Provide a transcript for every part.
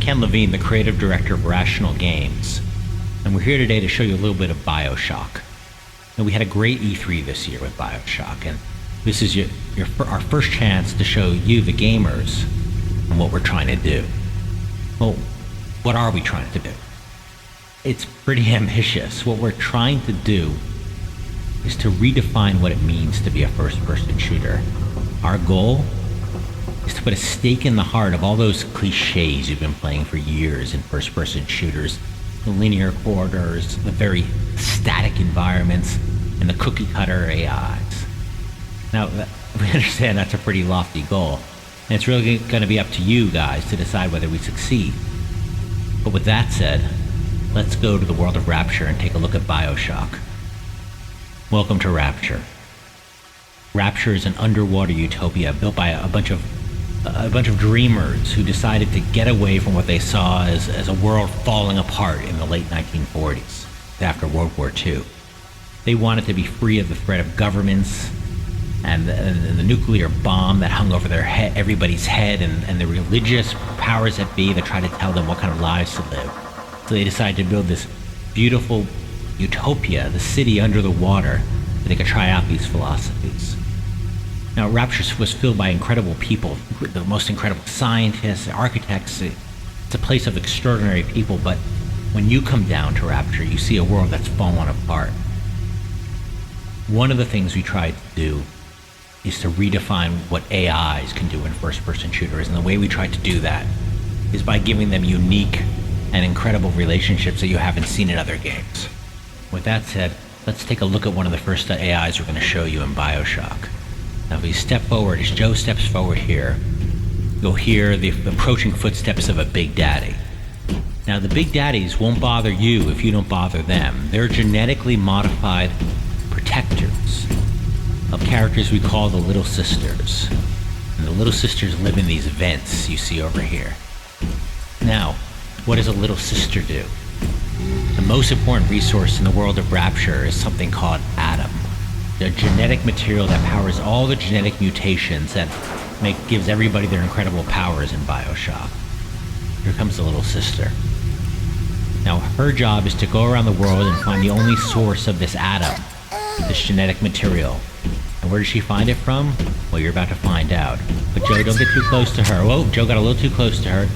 Ken Levine, the creative director of Rational Games, and we're here today to show you a little bit of BioShock. And we had a great E3 this year with BioShock, and this is our first chance to show you, the gamers, what we're trying to do. Well, what are we trying to do? It's pretty ambitious. What we're trying to do is to redefine what it means to be a first-person shooter. Our goal is to put a stake in the heart of all those cliches you've been playing for years in first-person shooters. The linear corridors, the very static environments, and the cookie-cutter AIs. Now, we understand that's a pretty lofty goal, and it's really going to be up to you guys to decide whether we succeed. But with that said, let's go to the world of Rapture and take a look at BioShock. Welcome to Rapture. Rapture is an underwater utopia built by a bunch of dreamers who decided to get away from what they saw as a world falling apart in the late 1940s, after World War II. They wanted to be free of the threat of governments and the nuclear bomb that hung over everybody's head, and the religious powers that be that tried to tell them what kind of lives to live. So they decided to build this beautiful utopia, the city under the water, so they could try out these philosophies. Now, Rapture was filled by incredible people, the most incredible scientists, architects. It's a place of extraordinary people, but when you come down to Rapture, you see a world that's fallen apart. One of the things we tried to do is to redefine what AIs can do in first-person shooters, and the way we tried to do that is by giving them unique and incredible relationships that you haven't seen in other games. With that said, let's take a look at one of the first AIs we're going to show you in BioShock. Now, if you step forward, as Joe steps forward here, you'll hear the approaching footsteps of a Big Daddy. Now, the Big Daddies won't bother you if you don't bother them. They're genetically modified protectors of characters we call the Little Sisters. And the Little Sisters live in these vents you see over here. Now, what does a Little Sister do? The most important resource in the world of Rapture is something called Adam. The genetic material that powers all the genetic mutations that gives everybody their incredible powers in BioShock. Here comes the Little Sister. Now, her job is to go around the world and find the only source of this Adam, this genetic material. And where does she find it from? Well, you're about to find out. But Joe, don't get too close to her. Whoa, Joe got a little too close to her.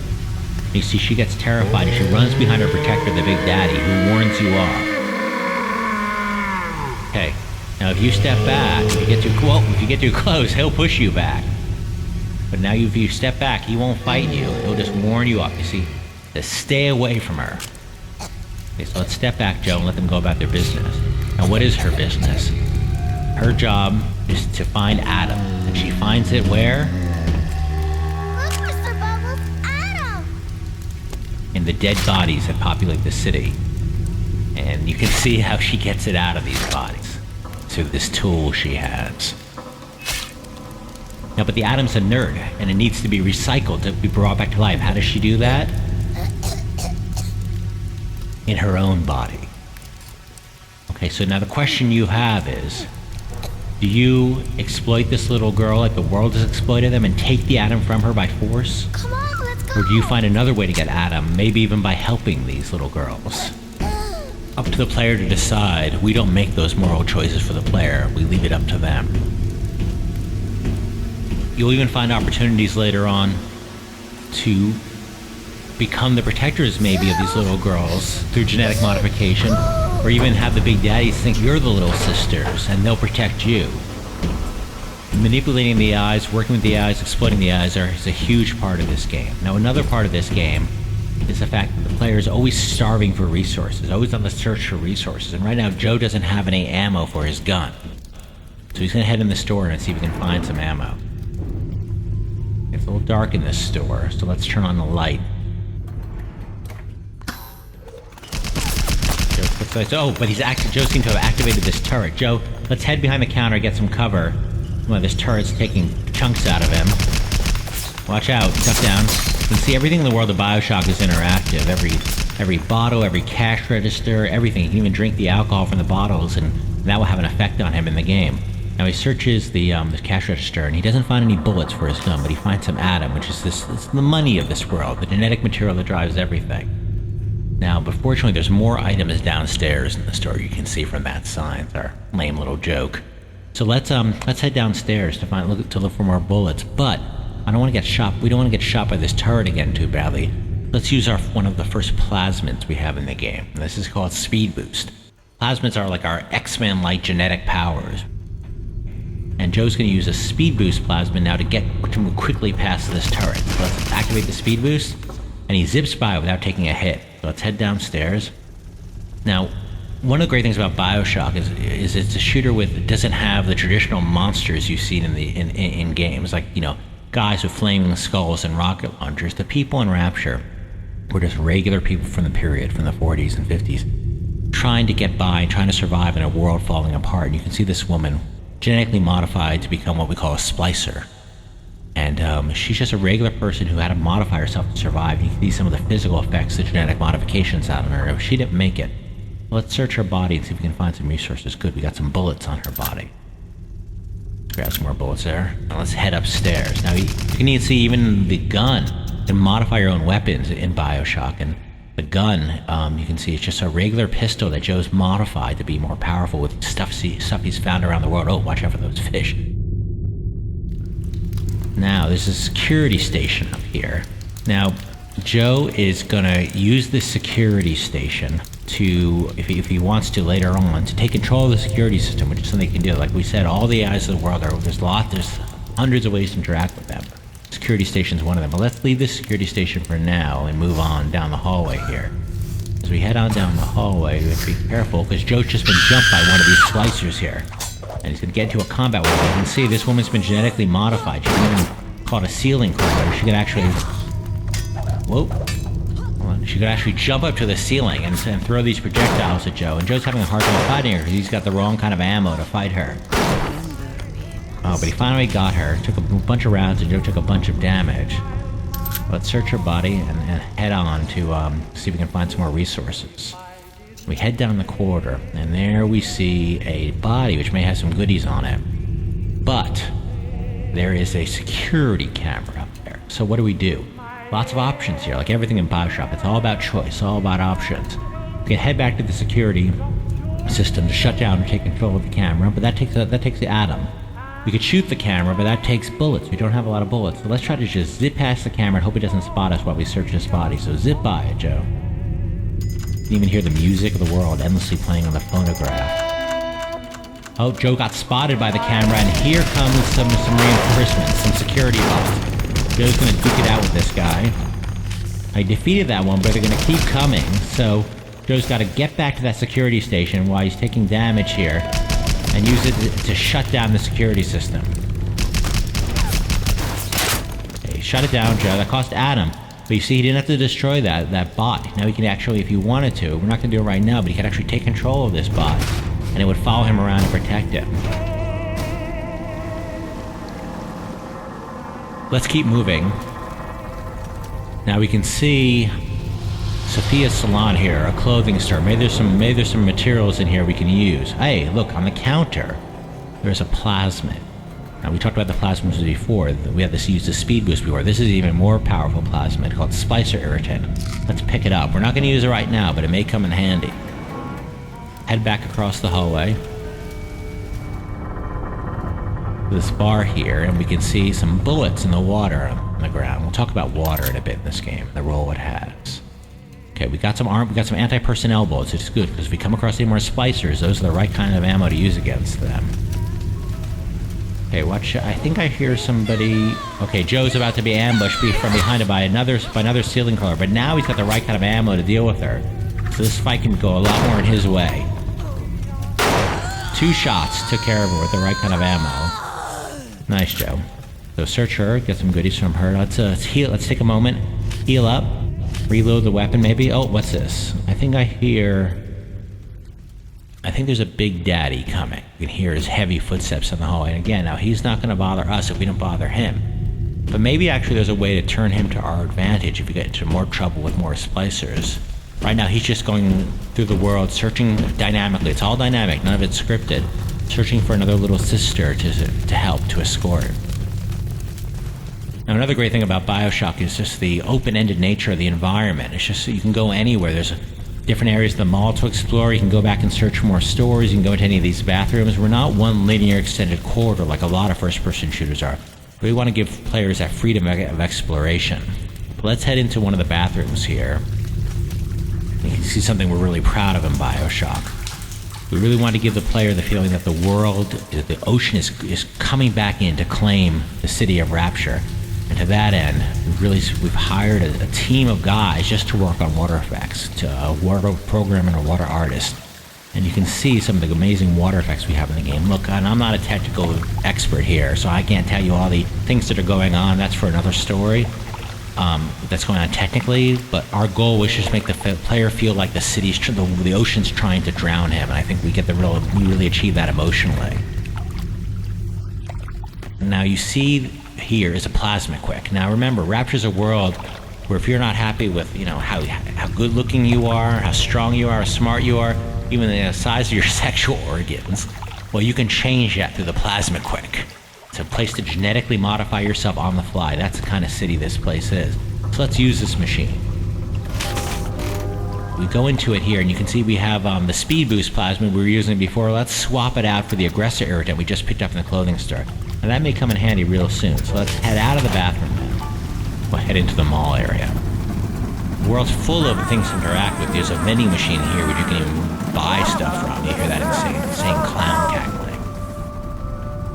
You see, she gets terrified and she runs behind her protector, the Big Daddy, who warns you off. Okay. Now, if you step back, if you get too close, he'll push you back. But now, if you step back, he won't fight you. He'll just warn you off. You see, just stay away from her. Okay, so let's step back, Joe, and let them go about their business. Now, what is her business? Her job is to find Adam, and she finds it where? Look, Mr. Bubbles, Adam! In the dead bodies that populate the city. And you can see how she gets it out of these bodies. Through this tool she has. Now, but the Atom's inert, and it needs to be recycled to be brought back to life. How does she do that? In her own body. Okay, so now the question you have is, do you exploit this little girl like the world has exploited them and take the Atom from her by force? Come on, let's go! Or do you find another way to get Adam, maybe even by helping these little girls? Up to the player to decide. We don't make those moral choices for the player. We leave it up to them. You'll even find opportunities later on to become the protectors, maybe, of these little girls through genetic modification, or even have the Big Daddies think you're the Little Sisters, and they'll protect you. Manipulating the eyes, working with the eyes, exploiting the eyes is a huge part of this game. Now, another part of this game is the fact that the player is always starving for resources, always on the search for resources. And right now, Joe doesn't have any ammo for his gun. So he's going to head in the store and see if we can find some ammo. It's a little dark in this store, so let's turn on the light. Oh, but Joe seems to have activated this turret. Joe, let's head behind the counter, get some cover. Well, this turret's taking chunks out of him. Watch out, duck down. You can see everything in the world of BioShock is interactive. Every bottle, every cash register, everything. You can even drink the alcohol from the bottles, and that will have an effect on him in the game. Now he searches the cash register, and he doesn't find any bullets for his gun, but he finds some atom, which is it's the money of this world, the genetic material that drives everything. Now, but fortunately, there's more items downstairs in the store. You can see from that sign. It's our lame little joke. So let's head downstairs to look for more bullets. But I don't want to get shot. We don't want to get shot by this turret again too badly. Let's use one of the first plasmids we have in the game. This is called Speed Boost. Plasmids are like our X-Men-like genetic powers. And Joe's going to use a Speed Boost plasmid now to move quickly past this turret. So let's activate the Speed Boost, and he zips by without taking a hit. So let's head downstairs. Now, one of the great things about BioShock is it's a shooter it doesn't have the traditional monsters you've seen in games, like, guys with flaming skulls and rocket launchers. The people in Rapture were just regular people from the period, from the 40s and 50s, trying to get by, trying to survive in a world falling apart. And you can see this woman genetically modified to become what we call a splicer. And she's just a regular person who had to modify herself to survive. You can see some of the physical effects, the genetic modifications out of her. She didn't make it. Let's search her body and see if we can find some resources. Good, we got some bullets on her body. Let's grab some more bullets there. Now let's head upstairs. Now you can even see even the gun. You can modify your own weapons in BioShock. And the gun, you can see it's just a regular pistol that Joe's modified to be more powerful with stuff he's found around the world. Oh, watch out for those fish. Now, there's a security station up here. Now, Joe is going to use this security station to, if he wants to later on, to take control of the security system, which is something he can do. Like we said, all the eyes of the world there's hundreds of ways to interact with them. Security station is one of them. But let's leave this security station for now and move on down the hallway here. As we head on down the hallway, we have to be careful because Joe's just been jumped by one of these splicers here. And he's going to get into a combat with her. You can see this woman's been genetically modified. She's even called a ceiling climber. She could actually... Whoa. She could actually jump up to the ceiling and throw these projectiles at Joe. And Joe's having a hard time fighting her because he's got the wrong kind of ammo to fight her. Oh, but he finally got her. Took a bunch of rounds and Joe took a bunch of damage. Let's search her body and head on to see if we can find some more resources. We head down the corridor, and there we see a body which may have some goodies on it. But there is a security camera up there. So what do we do? Lots of options here, like everything in BioShock. It's all about choice, all about options. We can head back to the security system to shut down and take control of the camera, but that takes the atom. We could shoot the camera, but that takes bullets. We don't have a lot of bullets. So let's try to just zip past the camera and hope it doesn't spot us while we search this body. So zip by it, Joe. You can even hear the music of the world endlessly playing on the phonograph. Oh, Joe got spotted by the camera, and here comes some reinforcements, some security bots. Joe's gonna duke it out with this guy. I defeated that one, but they're gonna keep coming, so Joe's gotta get back to that security station while he's taking damage here, and use it to shut down the security system. Okay, shut it down, Joe. That cost Adam. But you see, he didn't have to destroy that bot. Now he can actually, if he wanted to, we're not going to do it right now, but he could actually take control of this bot, and it would follow him around and protect him. Let's keep moving. Now we can see Sofia Salon here, a clothing store. Maybe there's some materials in here we can use. Hey, look, on the counter, there's a plasmid. Now, we talked about the plasmids before. We had to use the speed boost before. This is an even more powerful plasmid called Splicer Irritant. Let's pick it up. We're not going to use it right now, but it may come in handy. Head back across the hallway. This bar here, and we can see some bullets in the water on the ground. We'll talk about water in a bit in this game, the role it has. Okay, we got some anti-personnel bullets, which is good, because if we come across any more splicers, those are the right kind of ammo to use against them. Okay, watch. I think I hear somebody. Okay, Joe's about to be ambushed from behind it by another ceiling crawler, but now he's got the right kind of ammo to deal with her. So this fight can go a lot more in his way. 2 shots took care of her with the right kind of ammo. Nice, Joe. So search her, get some goodies from her. Let's heal. Let's take a moment, heal up, reload the weapon maybe. Oh, what's this? I think there's a big daddy coming. You can hear his heavy footsteps in the hallway. And again, now he's not going to bother us if we don't bother him. But maybe actually there's a way to turn him to our advantage if we get into more trouble with more splicers. Right now he's just going through the world searching dynamically. It's all dynamic, none of it's scripted. searching for another little sister to help, to escort. Now, another great thing about BioShock is just the open-ended nature of the environment. It's just you can go anywhere. There's different areas of the mall to explore. You can go back and search for more stories. You can go into any of these bathrooms. We're not one linear extended corridor like a lot of first-person shooters are. We want to give players that freedom of exploration. But let's head into one of the bathrooms here. You can see something we're really proud of in BioShock. We really want to give the player the feeling that the world, the ocean is coming back in to claim the city of Rapture. And to that end, we've hired a team of guys just to work on water effects, to a water programmer and a water artist. And you can see some of the amazing water effects we have in the game. Look, and I'm not a technical expert here, so I can't tell you all the things that are going on. That's for another story. That's going on technically, but our goal was just to make the player feel like the ocean's trying to drown him, and I think we really achieve that emotionally. Now you see here is a plasma quick. Now remember, Rapture's a world where if you're not happy with how good looking you are, how strong you are, how smart you are, even the size of your sexual organs, well, you can change that through the plasma quick. It's a place to genetically modify yourself on the fly. That's the kind of city this place is. So let's use this machine. We go into it here, and you can see we have the speed boost plasma we were using before. Let's swap it out for the aggressor irritant we just picked up in the clothing store. And that may come in handy real soon. So let's head out of the bathroom now. We'll head into the mall area. The world's full of things to interact with. There's a vending machine here where you can even buy stuff from. You hear that insane clown cackling.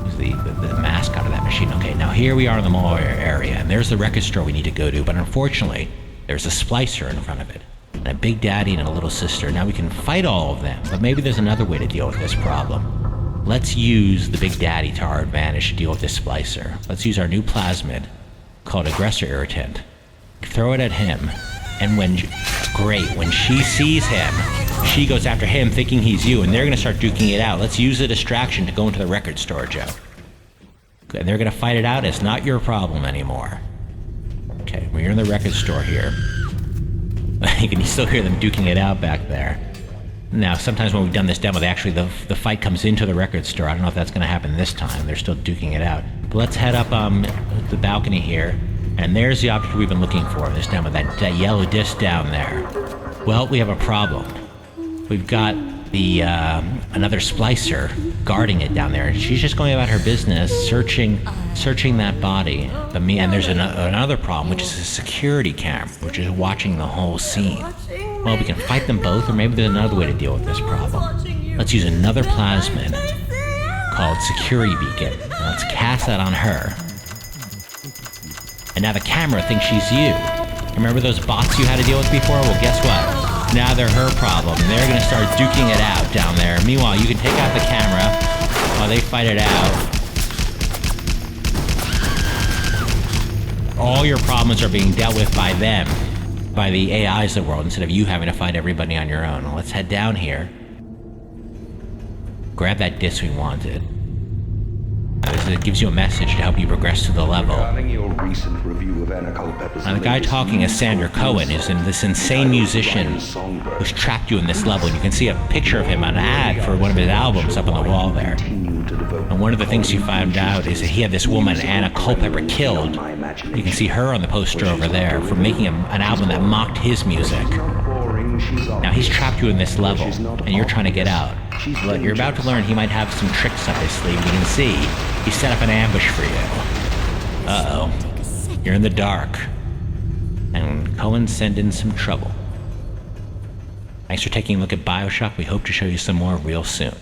Who's the mascot of that machine? Okay, now here we are in the mall area, and there's the record store we need to go to, but unfortunately, there's a splicer in front of it, and a big daddy and a little sister. Now we can fight all of them, but maybe there's another way to deal with this problem. Let's use the big daddy to our advantage to deal with this splicer. Let's use our new plasmid called aggressor irritant. Throw it at him, and when she sees him, she goes after him thinking he's you, and they're going to start duking it out. Let's use the distraction to go into the record store, Joe. And they're going to fight it out. It's not your problem anymore. Okay, we're in the record store here. You can still hear them duking it out back there. Now, sometimes when we've done this demo, the fight comes into the record store. I don't know if that's going to happen this time. They're still duking it out. But let's head up the balcony here, and there's the object we've been looking for in this demo, that yellow disc down there. Well, we have a problem. We've got the another splicer guarding it down there, and she's just going about her business, searching that body. And there's another problem, which is a security camera, which is watching the whole scene. Well, we can fight them both, or maybe there's another way to deal with this problem. Let's use another plasmid called Security Beacon. And let's cast that on her. And now the camera thinks she's you. Remember those bots you had to deal with before? Well, guess what? Now they're her problem. They're going to start duking it out down there. Meanwhile, you can take out the camera while they fight it out. All your problems are being dealt with by them, by the AIs of the world, instead of you having to fight everybody on your own. Let's head down here. Grab that disc we wanted. It gives you a message to help you progress to the level. Your recent review of now the guy talking is Sander Cohen, who's this insane musician who's trapped you in this level. You can see a picture of him on an ad for one of his albums up on the wall there. And one of the things you found out is that he had this woman, Anna Culpepper, killed. You can see her on the poster over there for making an album that mocked his music. Now he's trapped you in this level, and you're trying to get out. But you're about to learn he might have some tricks up his sleeve. You can see he set up an ambush for you. Uh-oh. You're in the dark. And Cohen's sent in some trouble. Thanks for taking a look at BioShock. We hope to show you some more real soon.